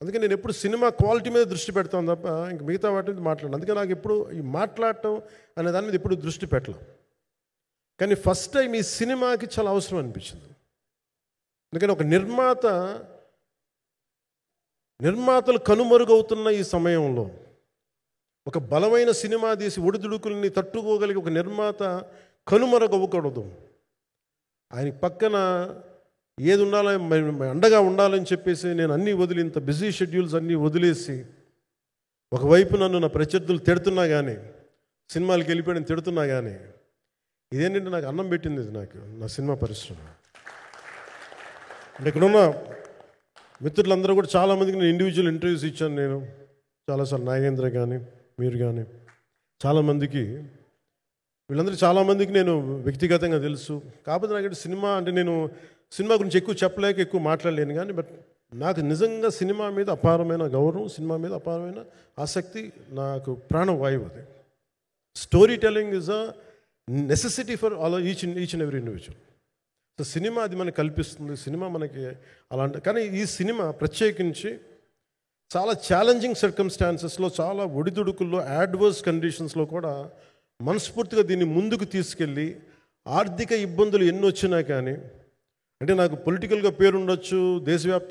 అందుకే నేను ఎప్పుడు సినిమా క్వాలిటీ మీద దృష్టి పెడతాను తప్ప ఇంక మిగతా వాటి మీద మాట్లాడను. అందుకే నాకు ఎప్పుడు ఈ మాట్లాడటం అనే దాని మీద ఎప్పుడు దృష్టి పెట్టలేం. కానీ ఫస్ట్ టైం ఈ సినిమాకి చాలా అవసరం అనిపించింది. అందుకని ఒక నిర్మాతలు కనుమరుగవుతున్న ఈ సమయంలో ఒక బలమైన సినిమా తీసి ఒడిదుడుకుల్ని తట్టుకోగలిగి ఒక నిర్మాత కనుమరుగవ్వకూడదు. ఆయన పక్కన ఏది ఉండాలని అండగా ఉండాలని చెప్పేసి నేను అన్నీ వదిలి, ఇంత బిజీ షెడ్యూల్స్ అన్నీ వదిలేసి, ఒకవైపు నన్ను నా ప్రత్యర్థులు తిడుతున్నా కానీ, సినిమాలకు వెళ్ళిపోయిన తిడుతున్నా కానీ, ఇదేంటంటే నాకు అన్నం పెట్టింది ఇది నాకు నా సినిమా పరిశ్రమ. అంటే ఇక్కడున్న మిత్రులందరూ కూడా చాలామందికి నేను ఇండివిజువల్ ఇంటర్వ్యూస్ ఇచ్చాను. నేను చాలాసార్లు నాగేంద్ర కానీ మీరు కానీ చాలామందికి, వీళ్ళందరూ చాలామందికి నేను వ్యక్తిగతంగా తెలుసు. కాకపోతే నాకు సినిమా అంటే నేను సినిమా గురించి ఎక్కువ చెప్పలేక ఎక్కువ మాట్లాడలేను. కానీ బట్ నాకు నిజంగా సినిమా మీద అపారమైన గౌరవం, సినిమా మీద అపారమైన ఆసక్తి, నాకు ప్రాణవాయువు అది. Story telling is a necessity for all each and every individual. So cinema అది మనకు కల్పిస్తుంది, సినిమా మనకి అలాంటి. కానీ ఈ సినిమా ప్రత్యేకించి చాలా ఛాలెంజింగ్ సర్కమ్స్టాన్సెస్లో, చాలా ఒడిదుడుకుల్లో, యాడ్వర్స్ కండిషన్స్లో కూడా మనస్ఫూర్తిగా దీన్ని ముందుకు తీసుకెళ్ళి, ఆర్థిక ఇబ్బందులు ఎన్ని వచ్చినా కానీ, అంటే నాకు పొలిటికల్గా పేరుండొచ్చు, దేశవ్యాప్త